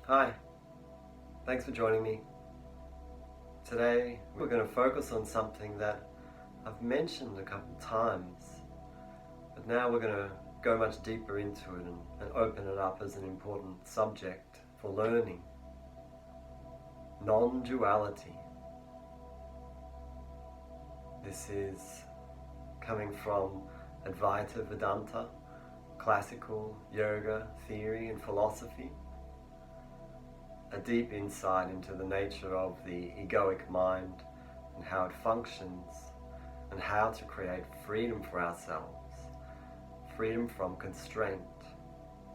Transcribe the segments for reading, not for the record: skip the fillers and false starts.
Hi, thanks for joining me. Today we're going to focus on something that I've mentioned a couple times, but now we're going to go much deeper into it and open it up as an important subject for learning. Non-duality. This is coming from Advaita Vedanta, classical yoga theory and philosophy. A deep insight into the nature of the egoic mind and how it functions and how to create freedom for ourselves, freedom from constraint,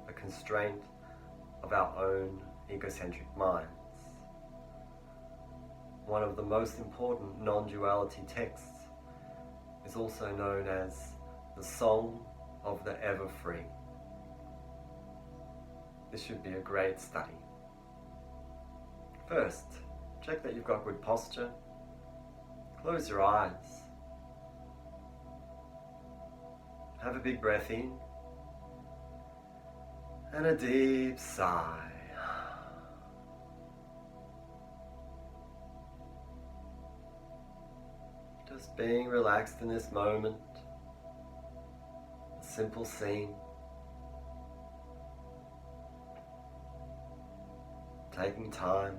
the constraint of our own egocentric minds. One of the most important non-duality texts is also known as the Song of the Ever-Free. This should be a great study. First, check that you've got good posture. Close your eyes. Have a big breath in and a deep sigh. Just being relaxed in this moment. A simple scene. Taking time.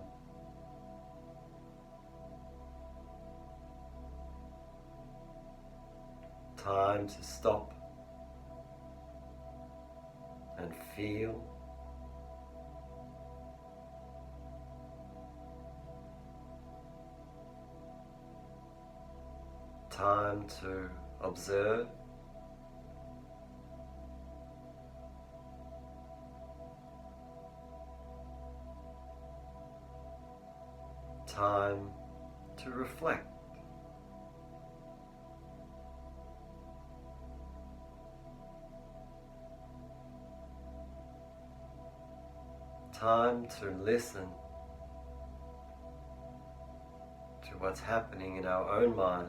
Time to stop and feel. Time to observe. Time to reflect. Time to listen to what's happening in our own mind.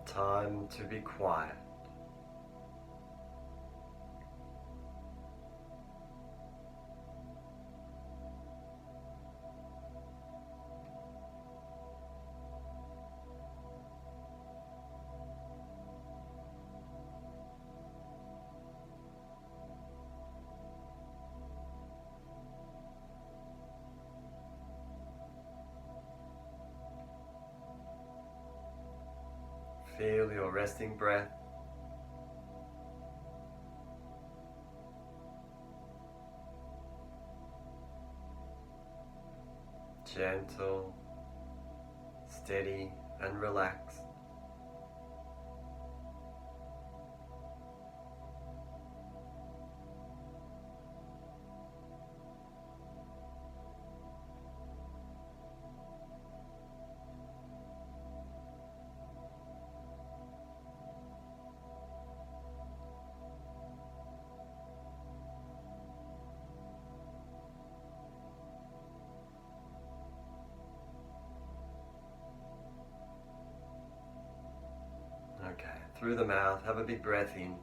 Time to be quiet. Feel your resting breath. Gentle, steady, and relaxed. Okay, through the mouth, have a big breath in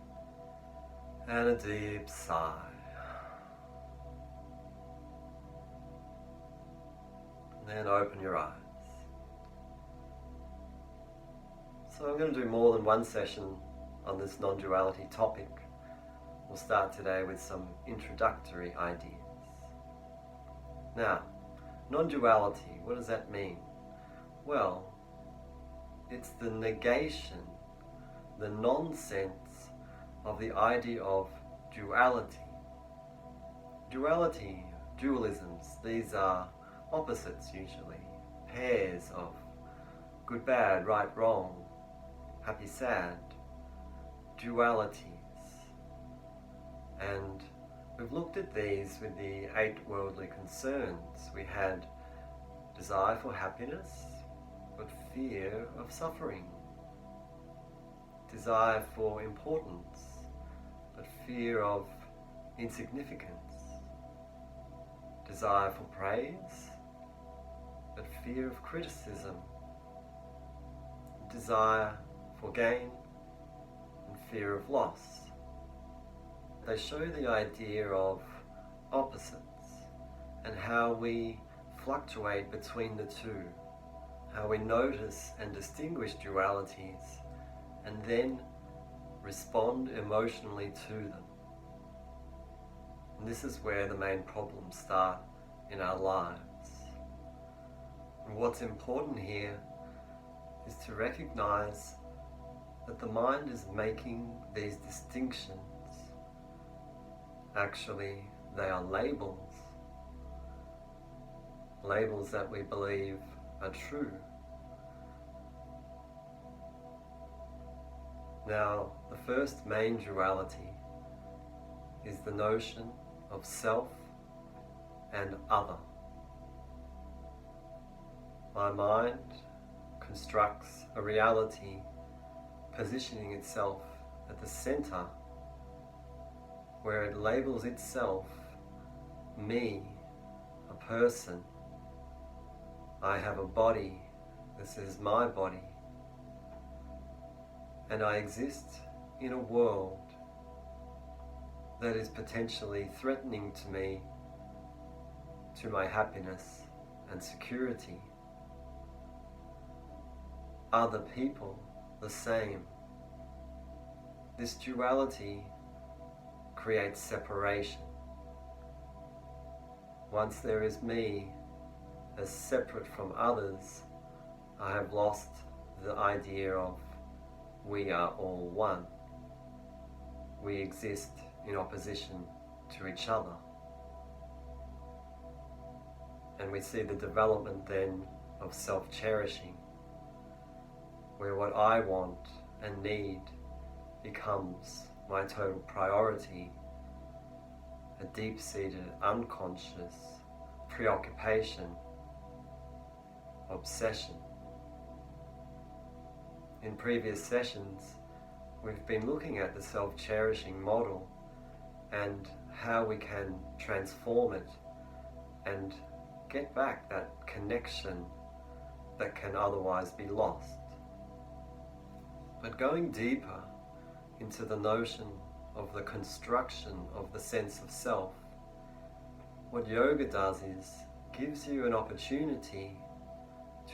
and a deep sigh. And then open your eyes. So I'm going to do more than one session on this non-duality topic. We'll start today with some introductory ideas. Now, non-duality, what does that mean? Well, it's the negation, the nonsense of the idea of duality. Duality, dualisms, these are opposites usually, pairs of good, bad, right, wrong, happy, sad, dualities. And we've looked at these with the 8 worldly concerns. We had desire for happiness, but fear of suffering. Desire for importance, but fear of insignificance. desire for praise, but fear of criticism, desire for gain, and fear of loss. They show the idea of opposites and how we fluctuate between the two, how we notice and distinguish dualities and then respond emotionally to them. And this is where the main problems start in our lives. And what's important here is to recognize that the mind is making these distinctions. Actually, they are labels. Labels that we believe are true. Now, the first main duality is the notion of self and other. My mind constructs a reality positioning itself at the center, where it labels itself me, a person. I have a body, this is my body, and I exist in a world that is potentially threatening to me, to my happiness and security. Other people, the same. This duality creates separation. Once there is me as separate from others, I have lost the idea of we are all one. We exist in opposition to each other. And we see the development then of self-cherishing, where what I want and need becomes my total priority, a deep-seated unconscious preoccupation, obsession. In previous sessions, we've been looking at the self-cherishing model and how we can transform it and get back that connection that can otherwise be lost. But going deeper into the notion of the construction of the sense of self, what yoga does is gives you an opportunity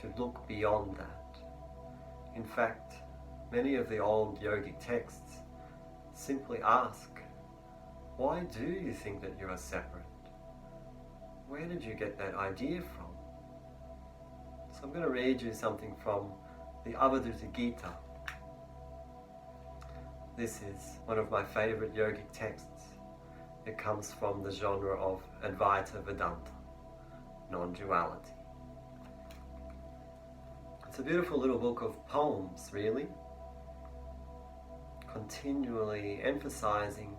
to look beyond that. In fact, many of the old yogic texts simply ask, why do you think that you are separate? Where did you get that idea from? So I'm going to read you something from the Avadhuta Gita. This is one of my favorite yogic texts. It comes from the genre of Advaita Vedanta, Non-Duality. It's a beautiful little book of poems, really, continually emphasizing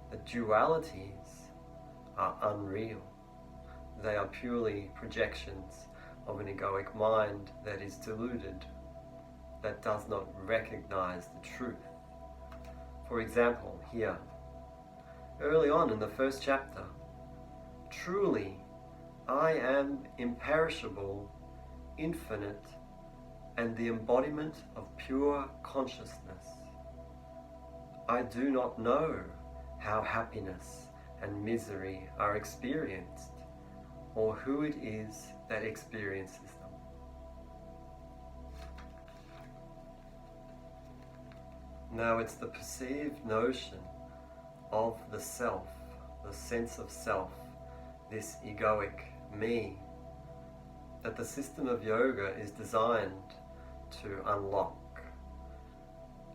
that dualities are unreal. They are purely projections of an egoic mind that is deluded, that does not recognize the truth. For example, here, early on in the first chapter, truly, I am imperishable, infinite, and the embodiment of pure consciousness. I do not know how happiness and misery are experienced, or who it is that experiences them. Now it's the perceived notion of the self, the sense of self, this egoic me, that the system of yoga is designed to unlock.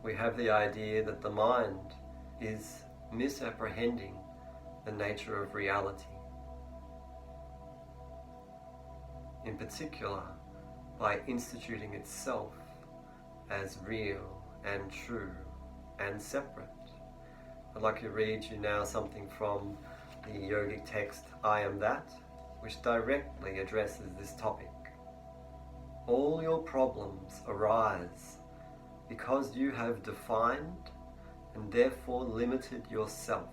We have the idea that the mind is misapprehending the nature of reality. In particular, by instituting itself as real and true and separate. I'd like to read you now something from the yogic text I Am That, which directly addresses this topic. All your problems arise because you have defined and therefore limited yourself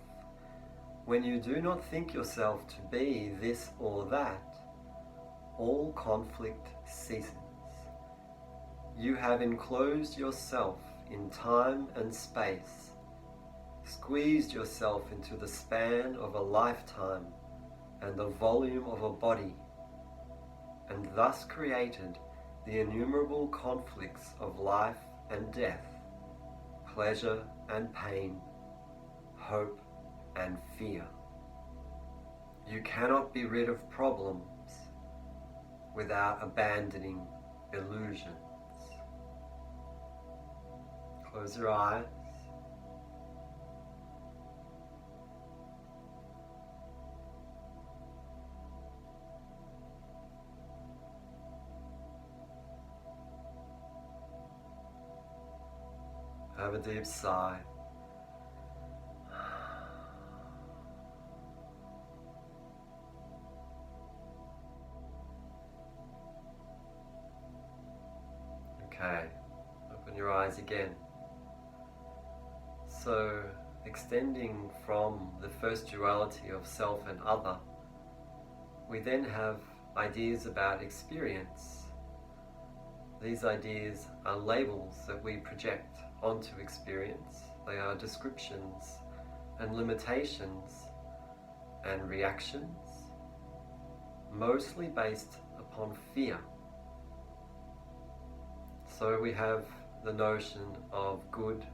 When you do not think yourself to be this or that, all conflict ceases. You have enclosed yourself in time and space, squeezed yourself into the span of a lifetime and the volume of a body, and thus created the innumerable conflicts of life and death, pleasure and pain, hope and fear. You cannot be rid of problems without abandoning illusions. Close your eyes. Have a deep sigh. Okay, open your eyes again. So, extending from the first duality of self and other, we then have ideas about experience. These ideas are labels that we project onto experience. They are descriptions and limitations and reactions, mostly based upon fear. So we have the notion of good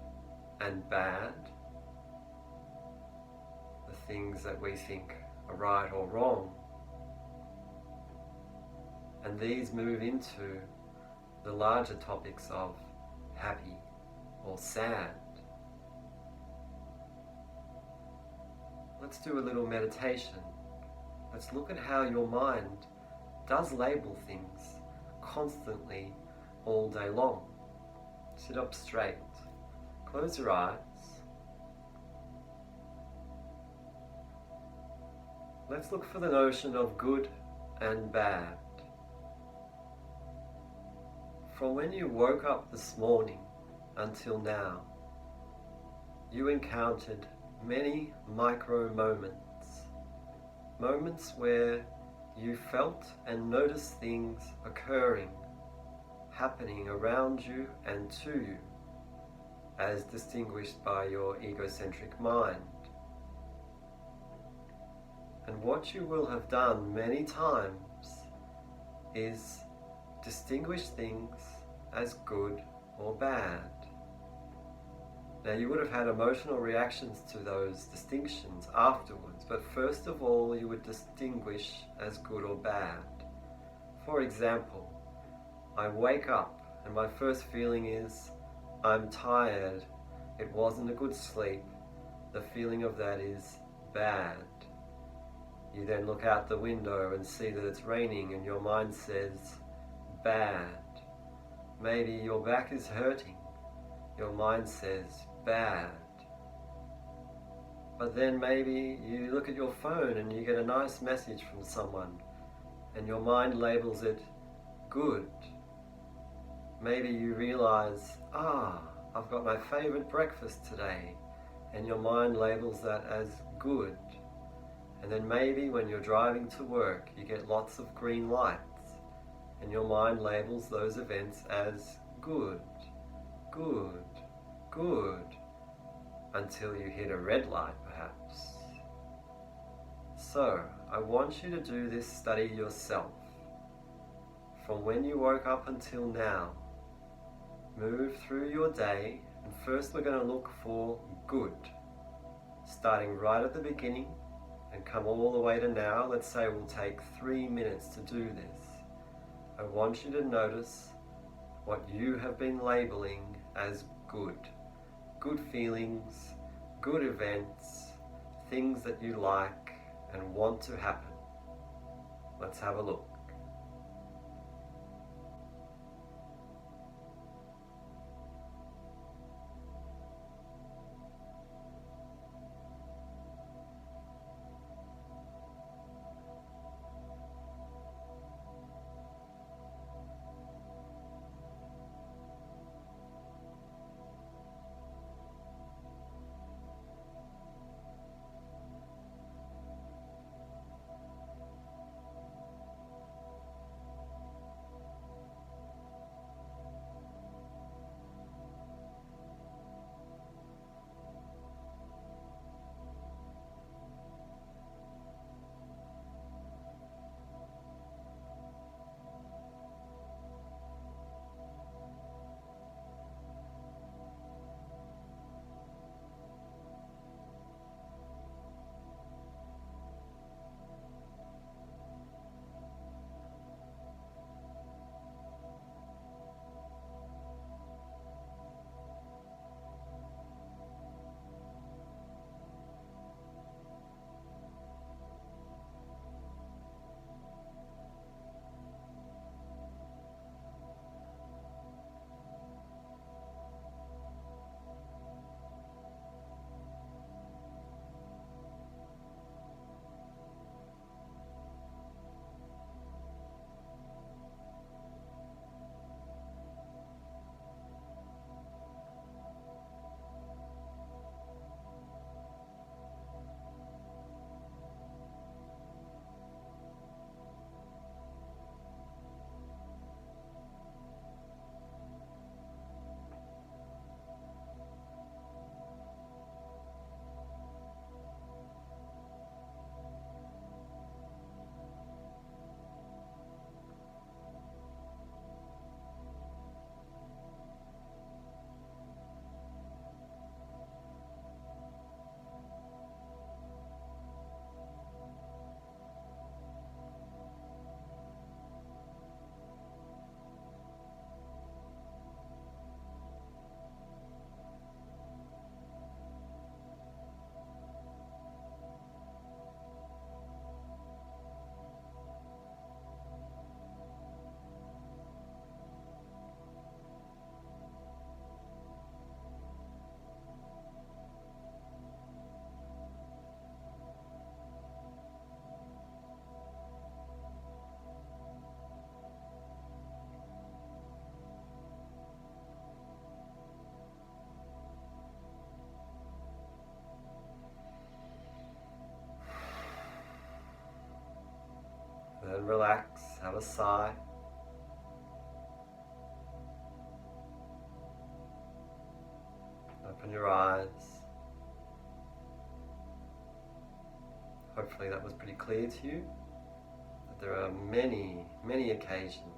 and bad, the things that we think are right or wrong, and these move into the larger topics of happy or sad. Let's do a little meditation. Let's look at how your mind does label things constantly all day long. Sit up straight. Close your eyes. Let's look for the notion of good and bad. From when you woke up this morning until now, you encountered many micro moments. Moments where you felt and noticed things occurring, happening around you and to you, as distinguished by your egocentric mind. And what you will have done many times is distinguish things as good or bad. Now, you would have had emotional reactions to those distinctions afterwards, but first of all you would distinguish as good or bad. For example, I wake up and my first feeling is I'm tired, it wasn't a good sleep. The feeling of that is bad. You then look out the window and see that it's raining and your mind says bad. Maybe your back is hurting. Your mind says bad. But then maybe you look at your phone and you get a nice message from someone and your mind labels it good. Maybe you realize, I've got my favorite breakfast today, and your mind labels that as good. And then maybe when you're driving to work, you get lots of green lights, and your mind labels those events as good, good, good, until you hit a red light perhaps. So, I want you to do this study yourself. From when you woke up until now, move through your day, and first we're going to look for good, starting right at the beginning and come all the way to now. Let's say we'll take 3 minutes to do this. I want you to notice what you have been labeling as good. Good feelings, good events, things that you like and want to happen. Let's have a look. and relax, have a sigh. Open your eyes. Hopefully that was pretty clear to you. That there are many, many occasions.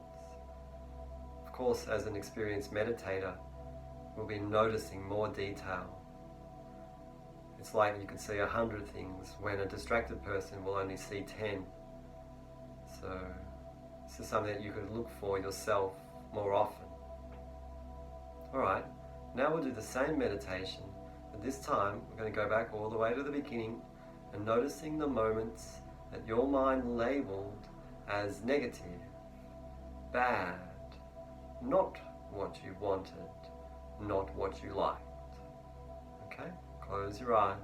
Of course, as an experienced meditator, we'll be noticing more detail. It's like you could see 100 things when a distracted person will only see 10. So this is something that you could look for yourself more often. Alright, now we'll do the same meditation, but this time we're going to go back all the way to the beginning and noticing the moments that your mind labeled as negative, bad, not what you wanted, not what you liked. Okay, close your eyes.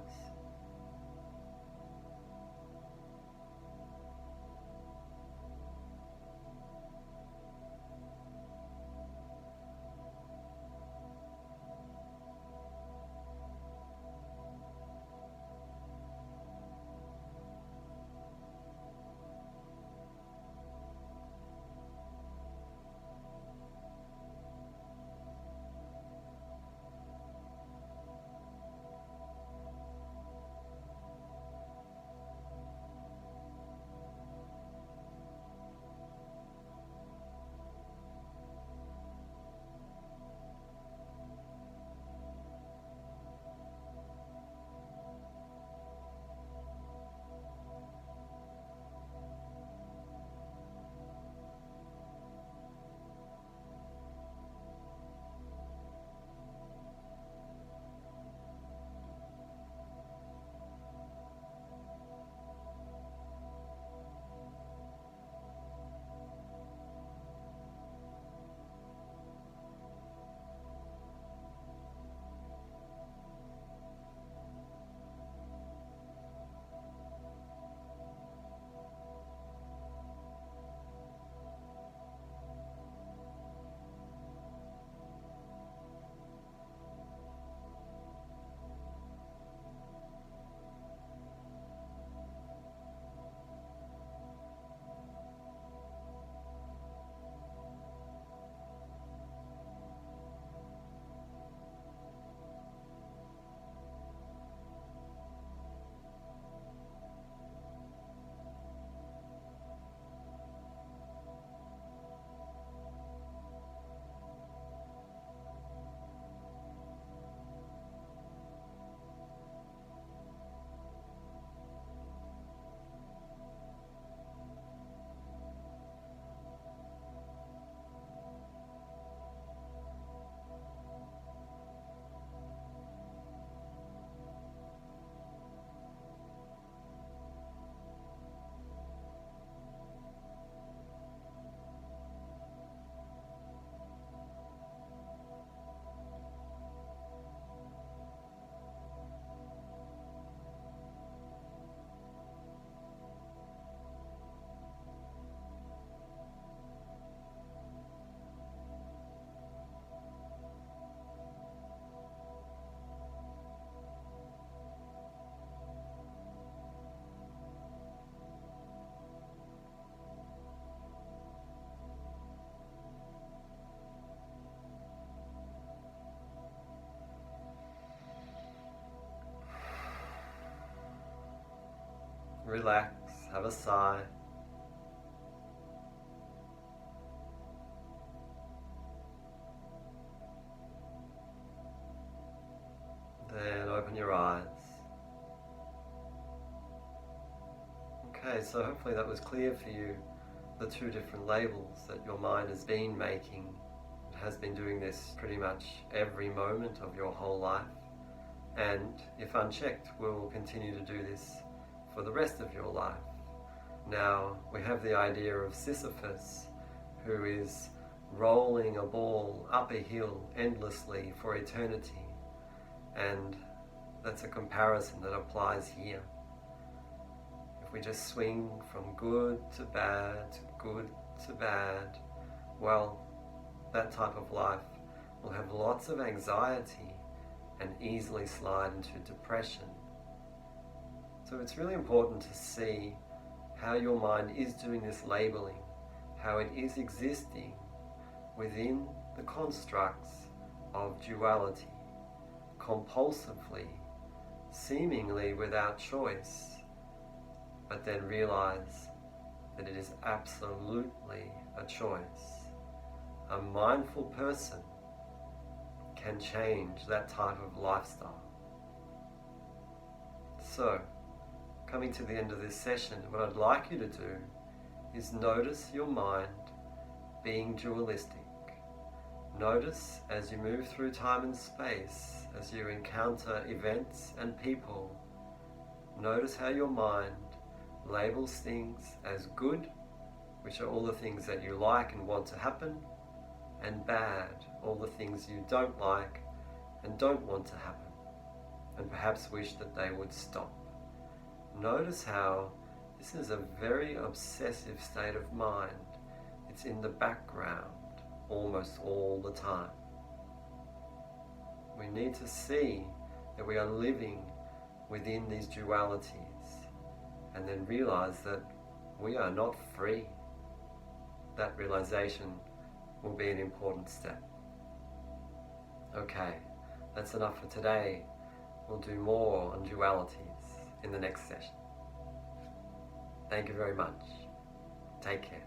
Relax, have a sigh. Then open your eyes. Okay, so hopefully that was clear for you, the two different labels that your mind has been making. It has been doing this pretty much every moment of your whole life, and if unchecked, will continue to do this for the rest of your life. Now, we have the idea of Sisyphus, who is rolling a ball up a hill endlessly for eternity, and that's a comparison that applies here. If we just swing from good to bad, good to bad, well, that type of life will have lots of anxiety and easily slide into depression. So it's really important to see how your mind is doing this labeling, how it is existing within the constructs of duality, compulsively, seemingly without choice, but then realize that it is absolutely a choice. A mindful person can change that type of lifestyle. So, coming to the end of this session, what I'd like you to do is notice your mind being dualistic. Notice as you move through time and space, as you encounter events and people, notice how your mind labels things as good, which are all the things that you like and want to happen, and bad, all the things you don't like and don't want to happen, and perhaps wish that they would stop. Notice how this is a very obsessive state of mind. It's in the background almost all the time. We need to see that we are living within these dualities, and then realize that we are not free. That realization will be an important step. Okay, that's enough for today. We'll do more on dualities in the next session. Thank you very much. Take care.